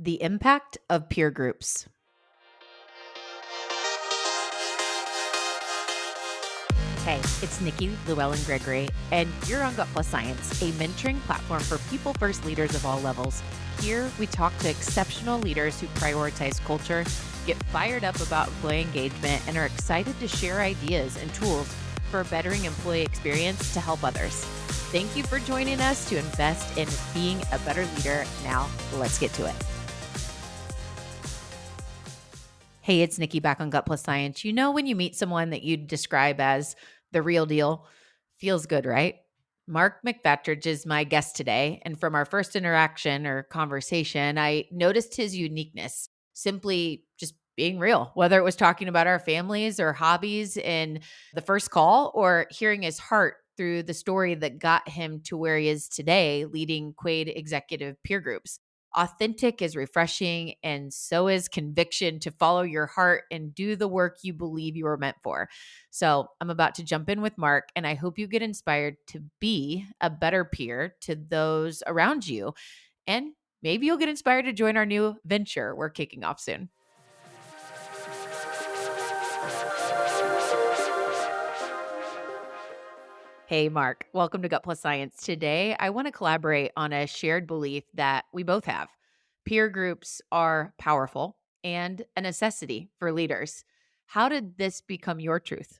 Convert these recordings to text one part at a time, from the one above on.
The impact of peer groups. Hey, it's Nikki, Llewellyn Gregory, and you're on Gut Plus Science, a mentoring platform for people first leaders of all levels. Here, we talk to exceptional leaders who prioritize culture, get fired up about employee engagement, and are excited to share ideas and tools for a bettering employee experience to help others. Thank you for joining us to invest in being a better leader. Now, let's get to it. Hey, it's Nikki back on Gut Plus Science. You know, when you meet someone that you'd describe as the real deal, feels good, right? Mark McFatridge is my guest today. And from our first interaction or conversation, I noticed his uniqueness, simply just being real, whether it was talking about our families or hobbies in the first call or hearing his heart through the story that got him to where he is today, leading Quaid executive peer groups. Authentic is refreshing, and so is conviction to follow your heart and do the work you believe you were meant for. So, I'm about to jump in with Mark, and I hope you get inspired to be a better peer to those around you. And maybe you'll get inspired to join our new venture we're kicking off soon. Hey, Mark, welcome to Gut Plus Science. Today, I want to collaborate on a shared belief that we both have. Peer groups are powerful and a necessity for leaders. How did this become your truth?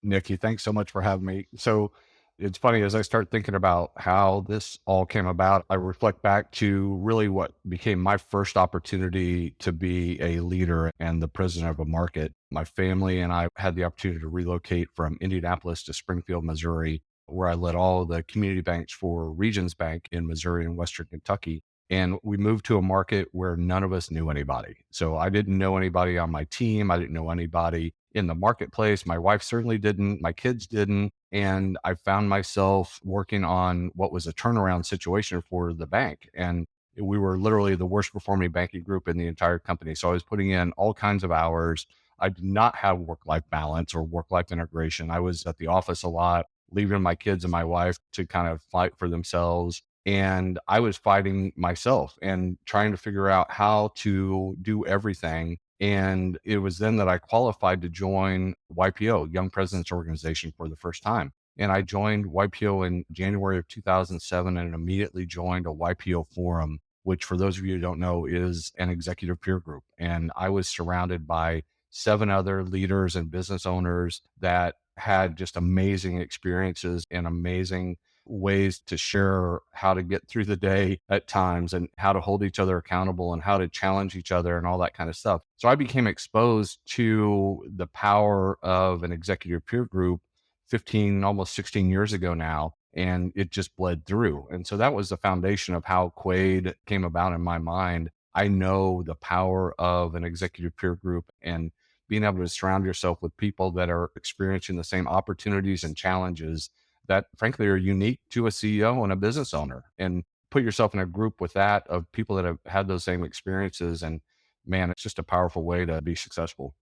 Nikki, thanks so much for having me. So it's funny as I start thinking about how this all came about, I reflect back to really what became my first opportunity to be a leader and the president of a market. My family and I had the opportunity to relocate from Indianapolis to Springfield, Missouri, where I led all the community banks for Regions Bank in Missouri and Western Kentucky. And we moved to a market where none of us knew anybody. So I didn't know anybody on my team. I didn't know anybody in the marketplace. My wife certainly didn't. My kids didn't. And I found myself working on what was a turnaround situation for the bank. And we were literally the worst performing banking group in the entire company. So I was putting in all kinds of hours. I did not have work life balance or work life integration. I was at the office a lot, leaving my kids and my wife to kind of fight for themselves. And I was fighting myself and trying to figure out how to do everything. And it was then that I qualified to join YPO, Young Presidents Organization, for the first time. And I joined YPO in January of 2007 and immediately joined a YPO forum, which, for those of you who don't know, is an executive peer group. And I was surrounded by 7 other leaders and business owners that had just amazing experiences and amazing ways to share how to get through the day at times and how to hold each other accountable and how to challenge each other and all that kind of stuff. So I became exposed to the power of an executive peer group 15, almost 16 years ago now. And it just bled through. And so that was the foundation of how Quaid came about in my mind. I know the power of an executive peer group and being able to surround yourself with people that are experiencing the same opportunities and challenges that frankly are unique to a CEO and a business owner, and put yourself in a group with that of people that have had those same experiences. And man, it's just a powerful way to be successful.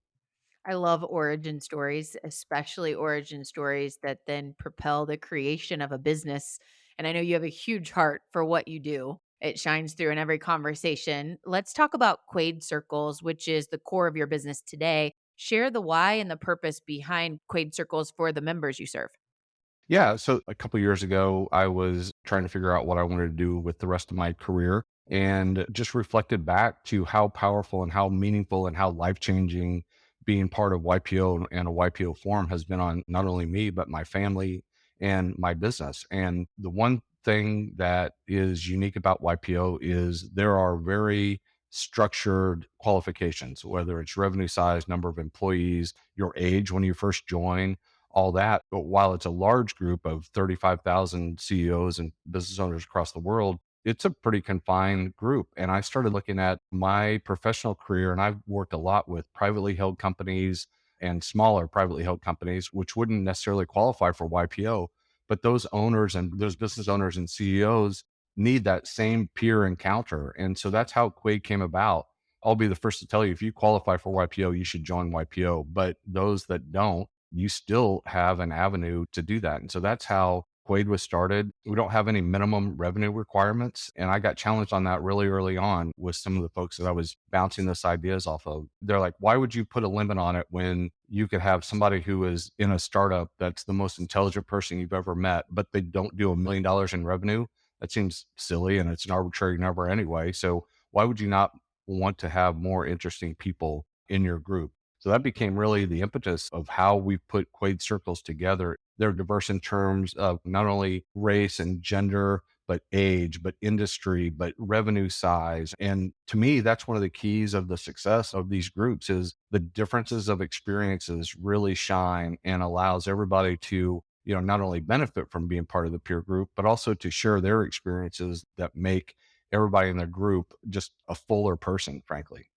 I love origin stories, especially origin stories that then propel the creation of a business. And I know you have a huge heart for what you do. It shines through in every conversation. Let's talk about Quaid Circles, which is the core of your business today. Share the why and the purpose behind Quaid Circles for the members you serve. Yeah. So a couple years ago, I was trying to figure out what I wanted to do with the rest of my career and just reflected back to how powerful and how meaningful and how life changing being part of YPO and a YPO forum has been on not only me, but my family and my business. And the one thing that is unique about YPO is there are very structured qualifications, whether it's revenue size, number of employees, your age when you first join, all that. But while it's a large group of 35,000 CEOs and business owners across the world, it's a pretty confined group. And I started looking at my professional career, and I've worked a lot with privately held companies and smaller privately held companies, which wouldn't necessarily qualify for YPO. But those owners and those business owners and CEOs need that same peer encounter. And so that's how Quade came about. I'll be the first to tell you, if you qualify for YPO, you should join YPO. But those that don't, you still have an avenue to do that. And so that's how Quaid was started, we don't have any minimum revenue requirements. And I got challenged on that really early on with some of the folks that I was bouncing this ideas off of. They're like, why would you put a limit on it when you could have somebody who is in a startup that's the most intelligent person you've ever met, but they don't do $1 million in revenue? That seems silly and it's an arbitrary number anyway. So why would you not want to have more interesting people in your group? So that became really the impetus of how we put Quaid circles together. They're diverse in terms of not only race and gender, but age, but industry, but revenue size. And to me, that's one of the keys of the success of these groups is the differences of experiences really shine and allows everybody to, not only benefit from being part of the peer group, but also to share their experiences that make everybody in the group just a fuller person, frankly.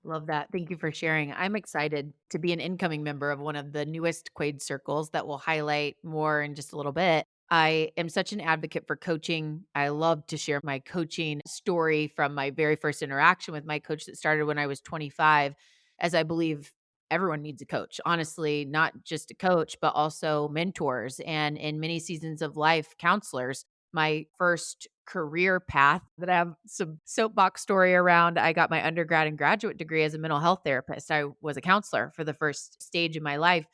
Love that. Thank you for sharing. I'm excited to be an incoming member of one of the newest Quaid circles that will highlight more in just a little bit. I am such an advocate for coaching. I love to share my coaching story from my very first interaction with my coach that started when I was 25, as I believe everyone needs a coach. Honestly, not just a coach, but also mentors and in many seasons of life, counselors. My first career path that I have some soapbox story around. I got my undergrad and graduate degree as a mental health therapist. I was a counselor for the first stage of my life.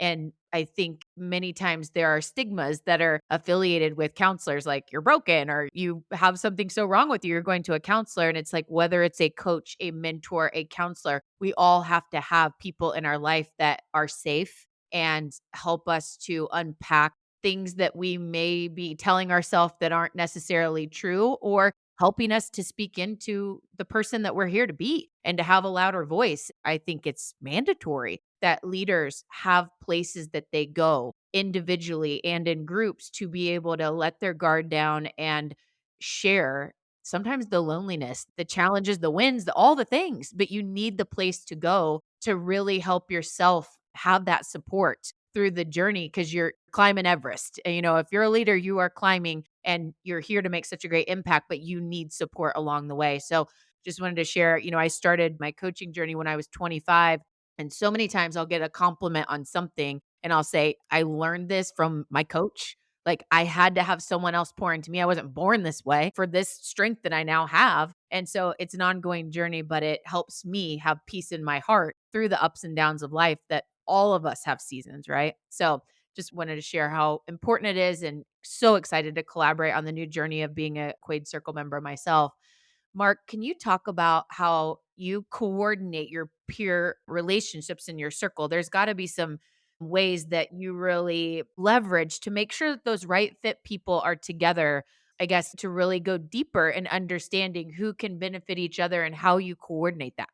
And I think many times there are stigmas that are affiliated with counselors, like you're broken or you have something so wrong with you, you're going to a counselor. And it's like, whether it's a coach, a mentor, a counselor, we all have to have people in our life that are safe and help us to unpack things that we may be telling ourselves that aren't necessarily true, or helping us to speak into the person that we're here to be and to have a louder voice. I think it's mandatory that leaders have places that they go individually and in groups to be able to let their guard down and share sometimes the loneliness, the challenges, the wins, all the things, but you need the place to go to really help yourself have that support through the journey because you're climbing Everest. And, if you're a leader, you are climbing and you're here to make such a great impact, but you need support along the way. So just wanted to share, I started my coaching journey when I was 25. And so many times I'll get a compliment on something and I'll say, I learned this from my coach. Like I had to have someone else pour into me. I wasn't born this way for this strength that I now have. And so it's an ongoing journey, but it helps me have peace in my heart through the ups and downs of life that all of us have seasons, right? So just wanted to share how important it is and so excited to collaborate on the new journey of being a Quaid Circle member myself. Mark, can you talk about how you coordinate your peer relationships in your circle? There's got to be some ways that you really leverage to make sure that those right fit people are together, I guess, to really go deeper in understanding who can benefit each other and how you coordinate that.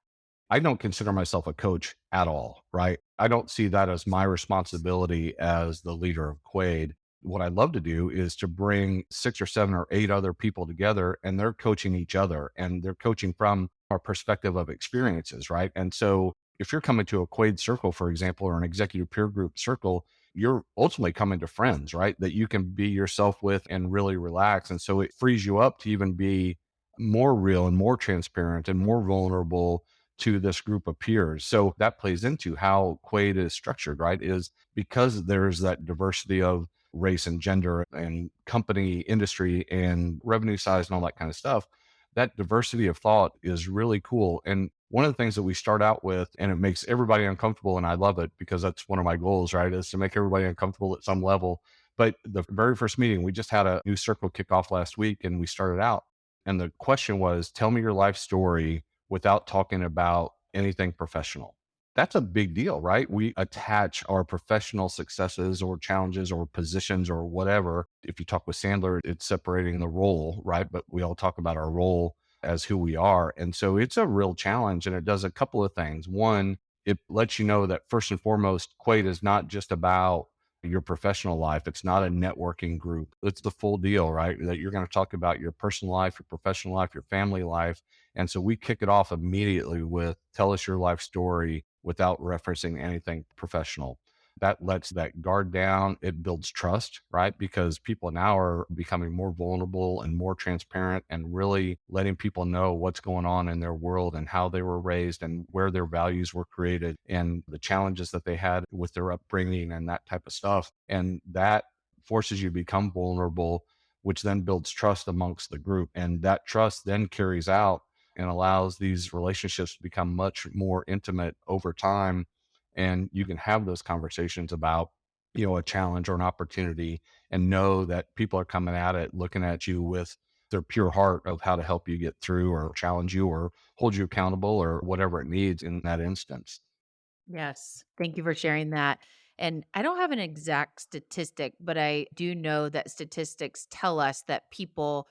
I don't consider myself a coach at all, right? I don't see that as my responsibility as the leader of Quaid. What I love to do is to bring 6 or 7 or 8 other people together and they're coaching each other and they're coaching from our perspective of experiences, right? And so if you're coming to a Quaid circle, for example, or an executive peer group circle, you're ultimately coming to friends, right? That you can be yourself with and really relax. And so it frees you up to even be more real and more transparent and more vulnerable to this group of peers. So that plays into how Quaid is structured, right? Is because there's that diversity of race and gender and company, industry, and revenue size and all that kind of stuff. That diversity of thought is really cool. And one of the things that we start out with, and it makes everybody uncomfortable, and I love it because that's one of my goals, right? Is to make everybody uncomfortable at some level. But the very first meeting, we just had a new circle kickoff last week, and we started out. And the question was, tell me your life story without talking about anything professional. That's a big deal, right? We attach our professional successes or challenges or positions or whatever. If you talk with Sandler, it's separating the role, right? But we all talk about our role as who we are. And so it's a real challenge and it does a couple of things. One, it lets you know that first and foremost, Quaid is not just about your professional life. It's not a networking group. It's the full deal, right? That you're going to talk about your personal life, your professional life, your family life. And so we kick it off immediately with tell us your life story without referencing anything professional. That lets that guard down. It builds trust, right? Because people now are becoming more vulnerable and more transparent and really letting people know what's going on in their world and how they were raised and where their values were created and the challenges that they had with their upbringing and that type of stuff. And that forces you to become vulnerable, which then builds trust amongst the group. And that trust then carries out and allows these relationships to become much more intimate over time. And you can have those conversations about, a challenge or an opportunity, and know that people are coming at it, looking at you with their pure heart of how to help you get through or challenge you or hold you accountable or whatever it needs in that instance. Yes. Thank you for sharing that. And I don't have an exact statistic, but I do know that statistics tell us that people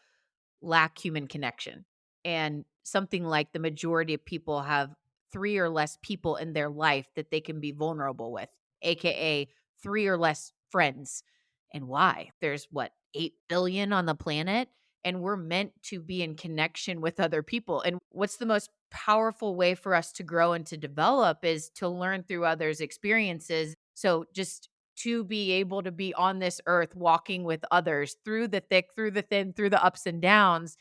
lack human connection. And something like the majority of people have three or less people in their life that they can be vulnerable with, AKA three or less friends. And why? There's what, 8 billion on the planet? And we're meant to be in connection with other people. And what's the most powerful way for us to grow and to develop is to learn through others' experiences. So just to be able to be on this earth walking with others through the thick, through the thin, through the ups and downs,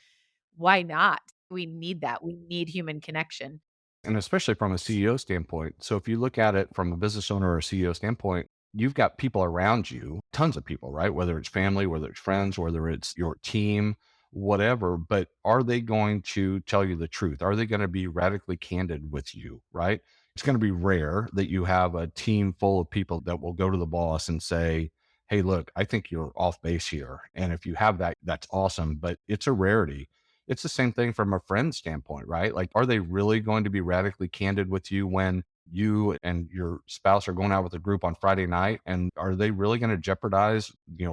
why not? We need that. We need human connection. And especially from a CEO standpoint. So if you look at it from a business owner or a CEO standpoint, you've got people around you, tons of people, right? Whether it's family, whether it's friends, whether it's your team, whatever. But are they going to tell you the truth? Are they going to be radically candid with you, right? It's going to be rare that you have a team full of people that will go to the boss and say, "Hey, look, I think you're off base here." And if you have that, that's awesome, but it's a rarity. It's the same thing from a friend standpoint, right? Like, are they really going to be radically candid with you when you and your spouse are going out with a group on Friday night? And are they really going to jeopardize,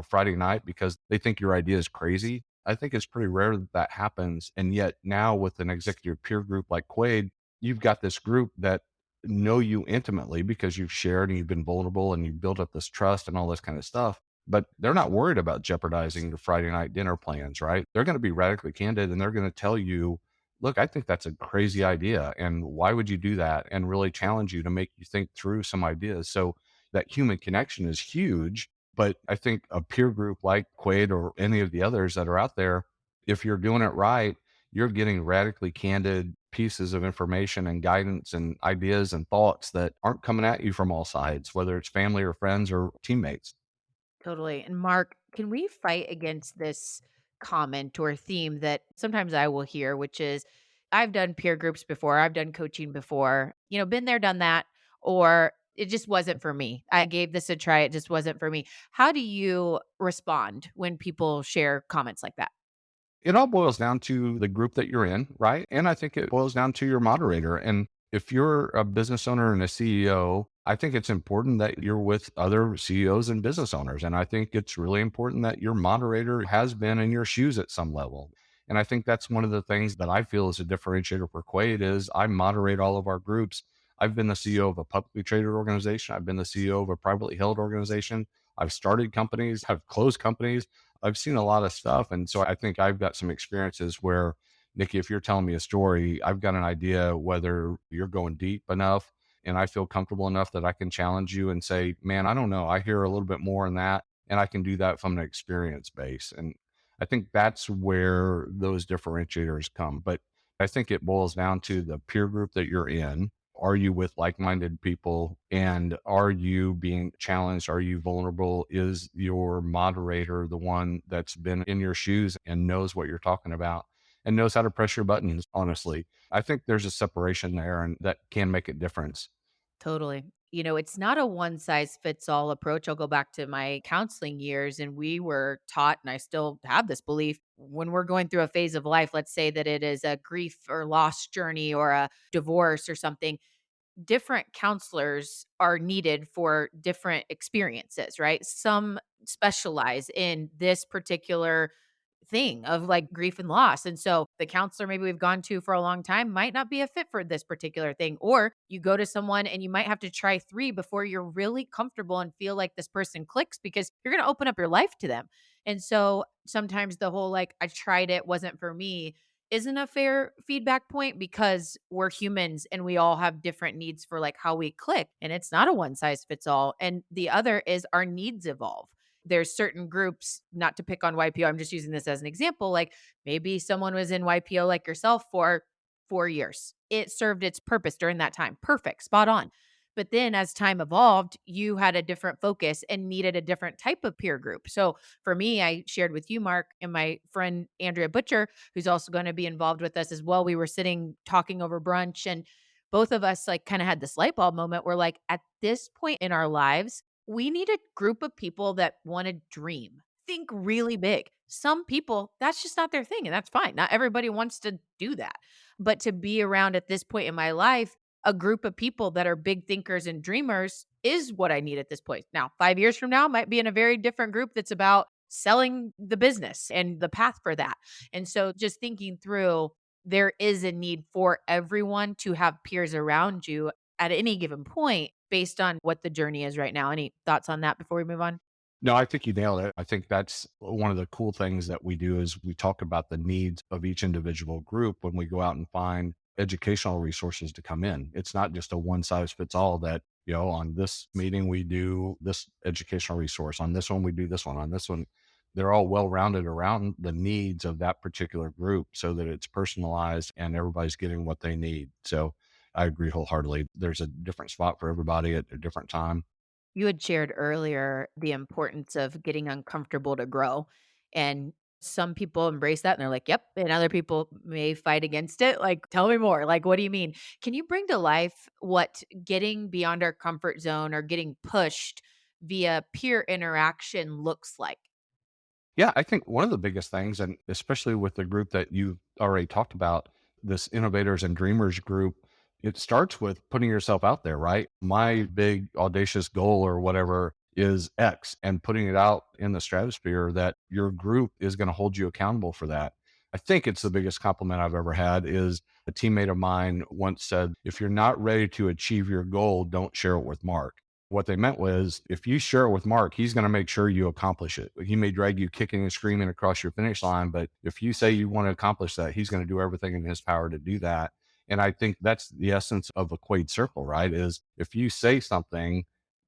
Friday night because they think your idea is crazy? I think it's pretty rare that that happens. And yet now with an executive peer group like Quaid, you've got this group that know you intimately because you've shared and you've been vulnerable and you've built up this trust and all this kind of stuff, but they're not worried about jeopardizing your Friday night dinner plans, right? They're going to be radically candid and they're going to tell you, look, I think that's a crazy idea. And why would you do that? And really challenge you to make you think through some ideas. So that human connection is huge. But I think a peer group like Quaid or any of the others that are out there, if you're doing it right, you're getting radically candid pieces of information and guidance and ideas and thoughts that aren't coming at you from all sides, whether it's family or friends or teammates. Totally. And Mark, can we fight against this comment or theme that sometimes I will hear, which is I've done peer groups before, I've done coaching before, been there, done that, or it just wasn't for me. I gave this a try, it just wasn't for me. How do you respond when people share comments like that? It all boils down to the group that you're in, right? And I think it boils down to your moderator. And if you're a business owner and a CEO, I think it's important that you're with other CEOs and business owners. And I think it's really important that your moderator has been in your shoes at some level. And I think that's one of the things that I feel is a differentiator for Quaid is I moderate all of our groups. I've been the CEO of a publicly traded organization. I've been the CEO of a privately held organization. I've started companies, I've closed companies. I've seen a lot of stuff. And so I think I've got some experiences where, Nikki, if you're telling me a story, I've got an idea whether you're going deep enough and I feel comfortable enough that I can challenge you and say, man, I don't know. I hear a little bit more in that. And I can do that from an experience base. And I think that's where those differentiators come. But I think it boils down to the peer group that you're in. Are you with like minded people? And are you being challenged? Are you vulnerable? Is your moderator the one that's been in your shoes and knows what you're talking about and knows how to press your buttons? Honestly, I think there's a separation there and that can make a difference. Totally. It's not a one size fits all approach. I'll go back to my counseling years, and we were taught, and I still have this belief when we're going through a phase of life, let's say that it is a grief or loss journey or a divorce or something, different counselors are needed for different experiences, right? Some specialize in this particular thing of like grief and loss. And so the counselor maybe we've gone to for a long time might not be a fit for this particular thing. Or you go to someone and you might have to try three before you're really comfortable and feel like this person clicks because you're going to open up your life to them. And so sometimes the whole like, I tried it, wasn't for me isn't a fair feedback point because we're humans and we all have different needs for like how we click and it's not a one size fits all. And the other is our needs evolve. There's certain groups, not to pick on YPO, I'm just using this as an example. Like maybe someone was in YPO like yourself for 4 years. It served its purpose during that time. Perfect, spot on. But then as time evolved, you had a different focus and needed a different type of peer group. So for me, I shared with you, Mark, and my friend Andrea Butcher, who's also going to be involved with us as well. We were sitting talking over brunch, and both of us like kind of had this light bulb moment where, like, at this point in our lives, we need a group of people that want to dream, think really big. Some people, that's just not their thing, and that's fine. Not everybody wants to do that. But to be around at this point in my life, a group of people that are big thinkers and dreamers is what I need at this point. Now, 5 years from now might be in a very different group that's about selling the business and the path for that. And so just thinking through, there is a need for everyone to have peers around you at any given point based on what the journey is right now. Any thoughts on that before we move on? No, I think you nailed it. I think that's one of the cool things that we do is we talk about the needs of each individual group when we go out and find educational resources to come in. It's not just a one size fits all that, on this meeting we do this educational resource, on this one we do this one, on this one. They're all well rounded around the needs of that particular group so that it's personalized and everybody's getting what they need. So I agree wholeheartedly. There's a different spot for everybody at a different time. You had shared earlier the importance of getting uncomfortable to grow. And some people embrace that and they're like, yep. And other people may fight against it. Like, tell me more. Like, what do you mean? Can you bring to life what getting beyond our comfort zone or getting pushed via peer interaction looks like? Yeah, I think one of the biggest things, and especially with the group that you've already talked about, this innovators and dreamers group, it starts with putting yourself out there, right? My big audacious goal or whatever is X, and putting it out in the stratosphere that your group is going to hold you accountable for that. I think it's the biggest compliment I've ever had is a teammate of mine once said, if you're not ready to achieve your goal, don't share it with Mark. What they meant was if you share it with Mark, he's going to make sure you accomplish it. He may drag you kicking and screaming across your finish line, but if you say you want to accomplish that, he's going to do everything in his power to do that. And I think that's the essence of a Quade circle, right? Is if you say something,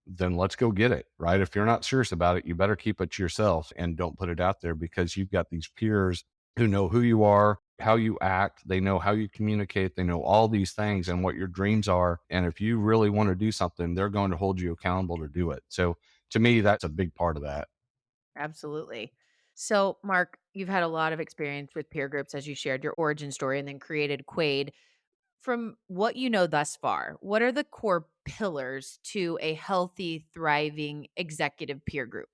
then let's go get it, right? If you're not serious about it, you better keep it to yourself and don't put it out there because you've got these peers who know who you are, how you act, they know how you communicate, they know all these things and what your dreams are. And if you really want to do something, they're going to hold you accountable to do it. So to me, that's a big part of that. Absolutely. So, Mark, you've had a lot of experience with peer groups as you shared your origin story and then created Quade. From what you know thus far, what are the core pillars to a healthy, thriving executive peer group?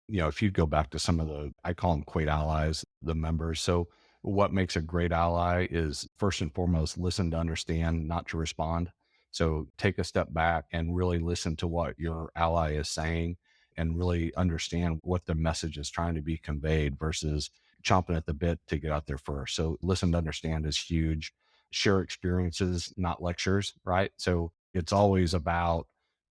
If you go back to some of I call them Quade allies, the members. So, what makes a great ally is first and foremost, listen to understand, not to respond. So, take a step back and really listen to what your ally is saying and really understand what the message is trying to be conveyed versus chomping at the bit to get out there first. So, listen to understand is huge. Share experiences, not lectures, right? So, it's always about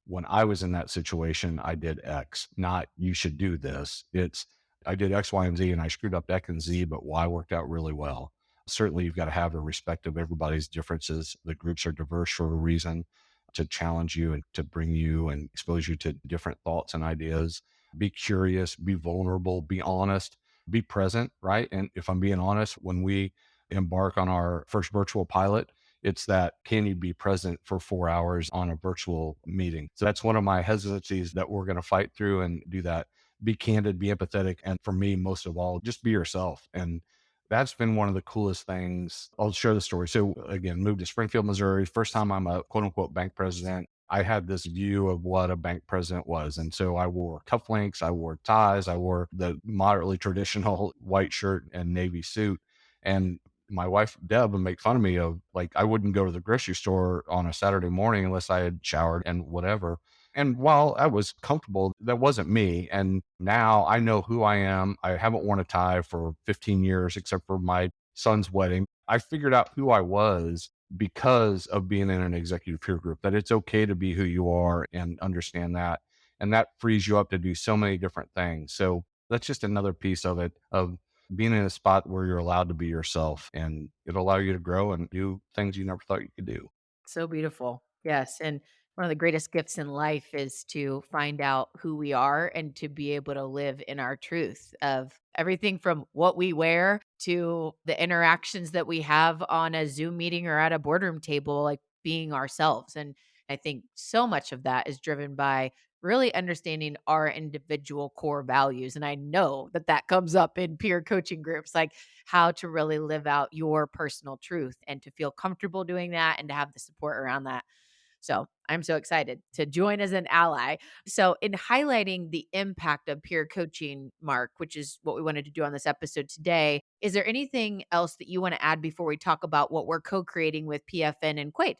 when I was in that situation, I did X, not you should do this. It's I did X, Y, and Z and I screwed up X and Z, but Y worked out really well. Certainly, you've got to have a respect of everybody's differences. The groups are diverse for a reason to challenge you and to bring you and expose you to different thoughts and ideas. Be curious, be vulnerable, be honest, be present, right? And if I'm being honest, when we embark on our first virtual pilot, it's that can you be present for 4 hours on a virtual meeting? So that's one of my hesitancies that we're going to fight through and do that. Be candid, be empathetic. And for me, most of all, just be yourself. And that's been one of the coolest things. I'll share the story. So again, moved to Springfield, Missouri. First time I'm a quote unquote bank president. I had this view of what a bank president was. And so I wore cufflinks, I wore ties, I wore the moderately traditional white shirt and navy suit. And my wife Deb would make fun of me of like I wouldn't go to the grocery store on a Saturday morning unless I had showered and whatever. And while I was comfortable, that wasn't me. And now I know who I am. I haven't worn a tie for 15 years except for my son's wedding. I figured out who I was because of being in an executive peer group, that it's okay to be who you are and understand that. And that frees you up to do so many different things. So that's just another piece of it, of being in a spot where you're allowed to be yourself and it'll allow you to grow and do things you never thought you could do. So beautiful. Yes. And one of the greatest gifts in life is to find out who we are and to be able to live in our truth of everything from what we wear to the interactions that we have on a Zoom meeting or at a boardroom table, like being ourselves. And I think so much of that is driven by really understanding our individual core values. And I know that that comes up in peer coaching groups, like how to really live out your personal truth and to feel comfortable doing that and to have the support around that. So I'm so excited to join as an ally. So, in highlighting the impact of peer coaching, Mark, which is what we wanted to do on this episode today, is there anything else that you want to add before we talk about what we're co creating with PFN and Quaid?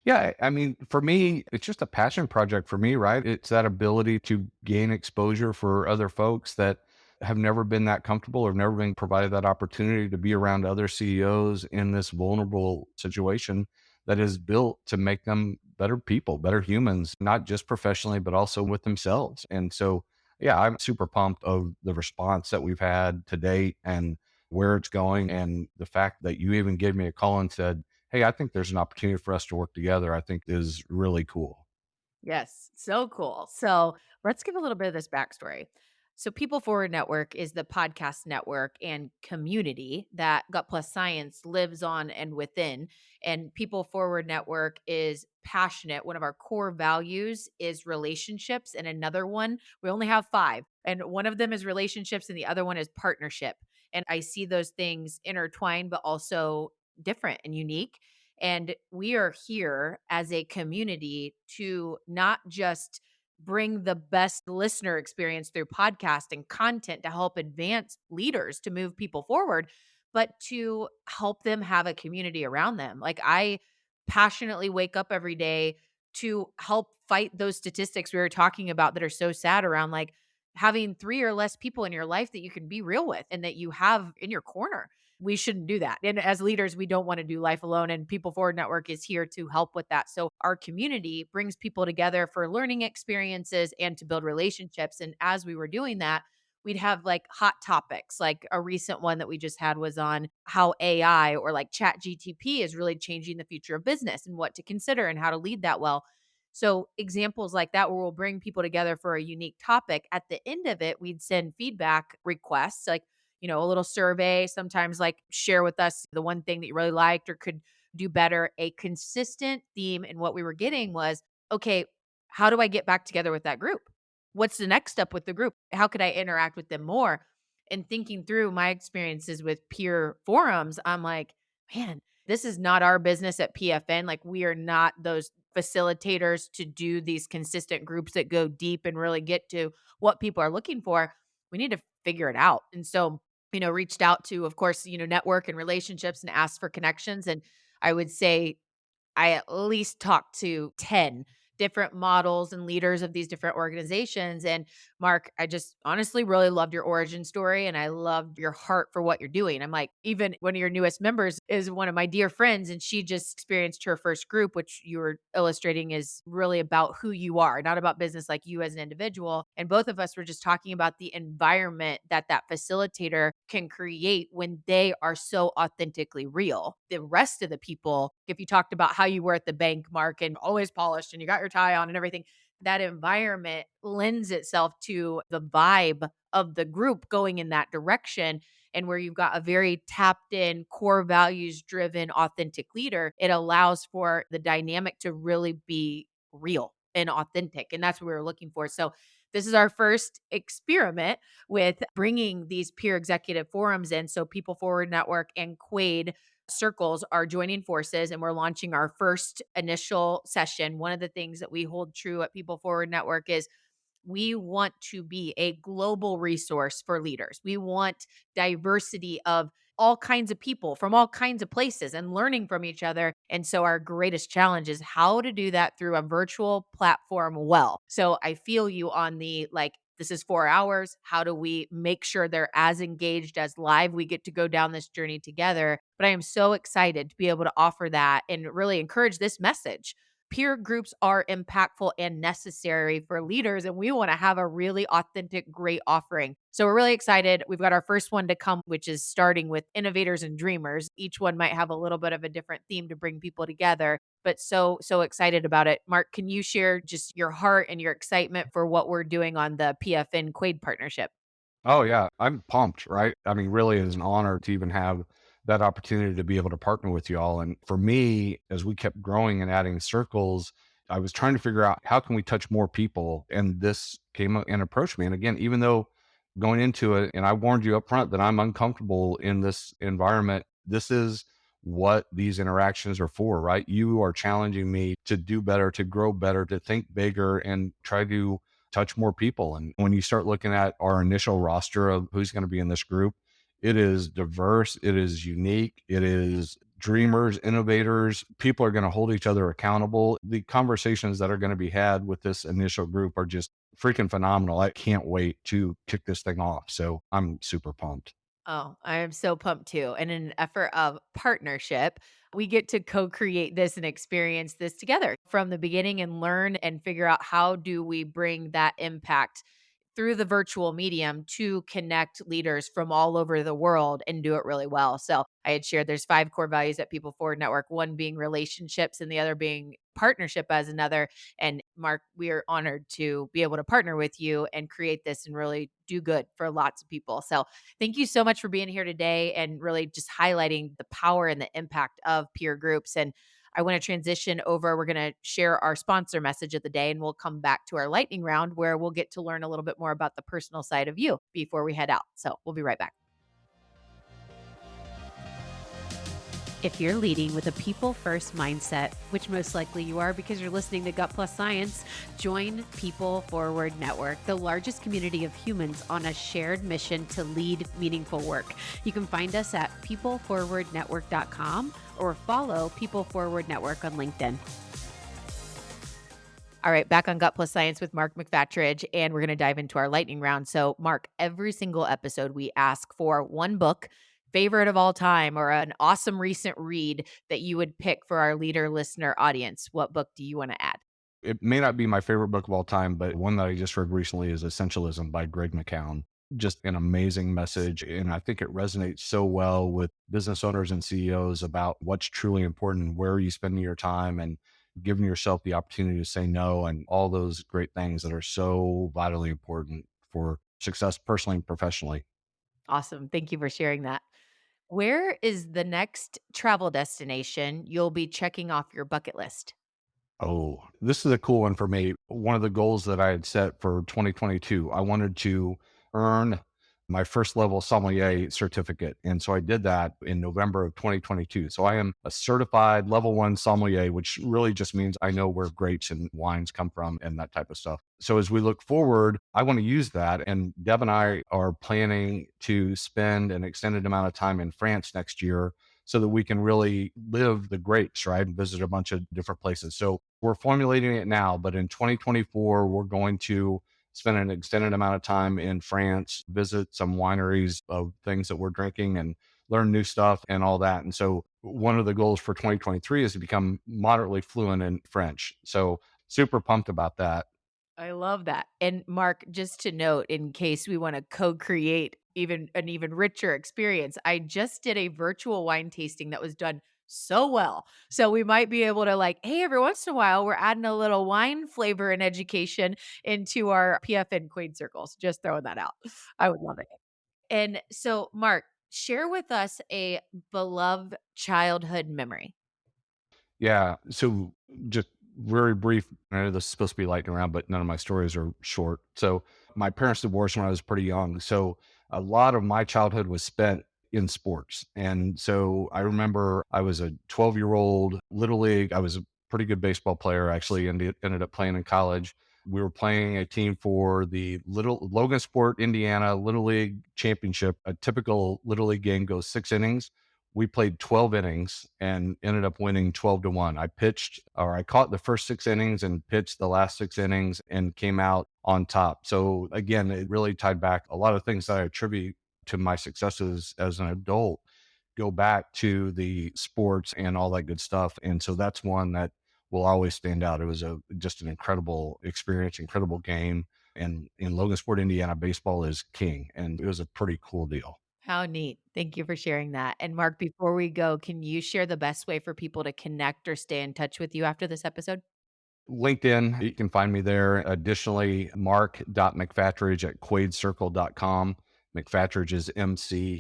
Yeah, I mean, for me, it's just a passion project for me, right? It's that ability to gain exposure for other folks that have never been that comfortable or never been provided that opportunity to be around other CEOs in this vulnerable situation that is built to make them better people, better humans, not just professionally, but also with themselves. And so, yeah, I'm super pumped of the response that we've had to date and where it's going. And the fact that you even gave me a call and said, hey, I think there's an opportunity for us to work together, I think is really cool. Yes, so cool. So let's give a little bit of this backstory. So, People Forward Network is the podcast network and community that Gut Plus Science lives on and within. And People Forward Network is passionate. One of our core values is relationships, and another one, we only have five. And one of them is relationships, and the other one is partnership. And I see those things intertwined, but also different and unique. And we are here as a community to not just bring the best listener experience through podcast and content to help advance leaders to move people forward, but to help them have a community around them. Like I passionately wake up every day to help fight those statistics we were talking about that are so sad around like having three or less people in your life that you can be real with and that you have in your corner. We shouldn't do that. And as leaders, we don't want to do life alone. And People Forward Network is here to help with that. So our community brings people together for learning experiences and to build relationships. And as we were doing that, we'd have like hot topics. Like a recent one that we just had was on how AI or like chat GTP is really changing the future of business and what to consider and how to lead that well. So examples like that where we'll bring people together for a unique topic. At the end of it, we'd send feedback requests like, a little survey, sometimes like share with us the one thing that you really liked or could do better. A consistent theme in what we were getting was, okay, how do I get back together with that group? What's the next step with the group? How could I interact with them more? And thinking through my experiences with peer forums, I'm like, man, this is not our business at PFN. Like, we are not those facilitators to do these consistent groups that go deep and really get to what people are looking for. We need to figure it out. And so, reached out to, of course, network and relationships and asked for connections. And I would say I at least talked to 10 different models and leaders of these different organizations. And Mark, I just honestly really loved your origin story and I loved your heart for what you're doing. I'm like, even one of your newest members is one of my dear friends, and she just experienced her first group, which you were illustrating is really about who you are, not about business, like you as an individual. And both of us were just talking about the environment that that facilitator can create when they are so authentically real. The rest of the people, if you talked about how you were at the bank, Mark, and always polished and you got your tie on and everything, that environment lends itself to the vibe of the group going in that direction. And where you've got a very tapped in, core values driven, authentic leader, it allows for the dynamic to really be real and authentic. And that's what we were looking for. So, this is our first experiment with bringing these peer executive forums in. So, People Forward Network and Quaid circles are joining forces and we're launching our first initial session. One of the things that we hold true at People Forward Network is we want to be a global resource for leaders. We want diversity of all kinds of people from all kinds of places and learning from each other. And so our greatest challenge is how to do that through a virtual platform well. So I feel you on the like, this is 4 hours. How do we make sure they're as engaged as live? We get to go down this journey together. But I am so excited to be able to offer that and really encourage this message. Peer groups are impactful and necessary for leaders, and we want to have a really authentic, great offering. So we're really excited. We've got our first one to come, which is starting with innovators and dreamers. Each one might have a little bit of a different theme to bring people together, but so excited about it. Mark, can you share just your heart and your excitement for what we're doing on the PFN Quaid partnership? Oh, yeah. I'm pumped, right? I mean, really, it's an honor to even have that opportunity to be able to partner with y'all. And for me, as we kept growing and adding circles, I was trying to figure out how can we touch more people, and this came and approached me. And again, even though going into it, and I warned you up front that I'm uncomfortable in this environment, this is what these interactions are for, right? You are challenging me to do better, to grow better, to think bigger, and try to touch more people. And when you start looking at our initial roster of who's going to be in this group, it is diverse, it is unique, it is dreamers, innovators. People are going to hold each other accountable. The conversations that are going to be had with this initial group are just freaking phenomenal. I can't wait to kick this thing off. So I'm super pumped. Oh, I am so pumped too. And in an effort of partnership, we get to co-create this and experience this together from the beginning and learn and figure out how do we bring that impact through the virtual medium to connect leaders from all over the world and do it really well. So I had shared there's 5 core values at People Forward Network, one being relationships and the other being partnership as another. And Mark, we are honored to be able to partner with you and create this and really do good for lots of people. So thank you so much for being here today and really just highlighting the power and the impact of peer groups. And I want to transition over. We're going to share our sponsor message of the day, and we'll come back to our lightning round where we'll get to learn a little bit more about the personal side of you before we head out. So we'll be right back. If you're leading with a people first mindset, which most likely you are because you're listening to Gut Plus Science, join People Forward Network, the largest community of humans on a shared mission to lead meaningful work. You can find us at peopleforwardnetwork.com or follow People Forward Network on LinkedIn. All right, back on Gut Plus Science with Mark McFatridge, and we're going to dive into our lightning round. So, Mark, every single episode we ask for one book, favorite of all time, or an awesome recent read that you would pick for our leader listener audience. What book do you want to add? It may not be my favorite book of all time, but one that I just read recently is Essentialism by Greg McKeown. Just an amazing message. And I think it resonates so well with business owners and CEOs about what's truly important, where are you spending your time, and giving yourself the opportunity to say no, and all those great things that are so vitally important for success personally and professionally. Awesome. Thank you for sharing that. Where is the next travel destination you'll be checking off your bucket list? Oh, this is a cool one for me. One of the goals that I had set for 2022, I wanted to earn my first level sommelier certificate. And so I did that in November of 2022. So I am a certified level 1 sommelier, which really just means I know where grapes and wines come from and that type of stuff. So as we look forward, I want to use that. And Deb and I are planning to spend an extended amount of time in France next year so that we can really live the grapes, right? And visit a bunch of different places. So we're formulating it now, but in 2024, we're going to spend an extended amount of time in France, visit some wineries of things that we're drinking and learn new stuff and all that. And so one of the goals for 2023 is to become moderately fluent in French. So super pumped about that. I love that. And Mark, just to note, in case we want to co-create even richer experience, I just did a virtual wine tasting that was done so well. So we might be able to like, hey, every once in a while, we're adding a little wine flavor and education into our PFN Quaid circles. Just throwing that out. I would love it. And so, Mark, share with us a beloved childhood memory. Yeah. So just very brief. I know this is supposed to be lightning round, but none of my stories are short. So my parents divorced when I was pretty young. So a lot of my childhood was spent in sports. And so I remember I was a 12-year-old little league. I was a pretty good baseball player, actually, and ended up playing in college. We were playing a team for the Little Logan Sport, Indiana Little League Championship. A typical Little League game goes 6 innings. We played 12 innings and ended up winning 12-1. I caught the first 6 innings and pitched the last 6 innings and came out on top. So again, it really tied back a lot of things that I attribute to my successes as an adult go back to the sports and all that good stuff. And so that's one that will always stand out. It was just an incredible experience, incredible game. And in Logansport, Indiana, baseball is king. And it was a pretty cool deal. How neat. Thank you for sharing that. And Mark, before we go, can you share the best way for people to connect or stay in touch with you after this episode? LinkedIn, you can find me there. Additionally, mark.mcfatridge at quaidcircle.com. McFatridge is McFatridge.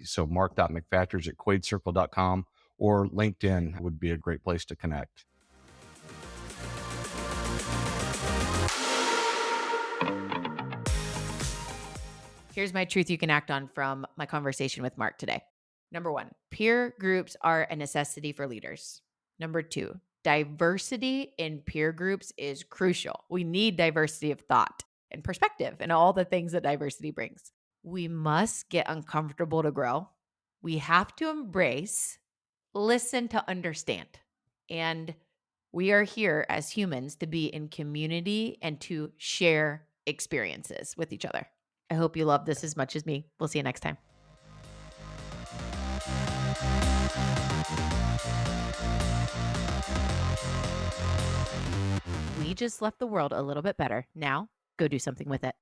So mark.mcfatridge at quaidcircle.com or LinkedIn would be a great place to connect. Here's my truth you can act on from my conversation with Mark today. Number one, peer groups are a necessity for leaders. Number two, diversity in peer groups is crucial. We need diversity of thought and perspective and all the things that diversity brings. We must get uncomfortable to grow. We have to embrace, listen to understand. And we are here as humans to be in community and to share experiences with each other. I hope you love this as much as me. We'll see you next time. We just left the world a little bit better. Now, go do something with it.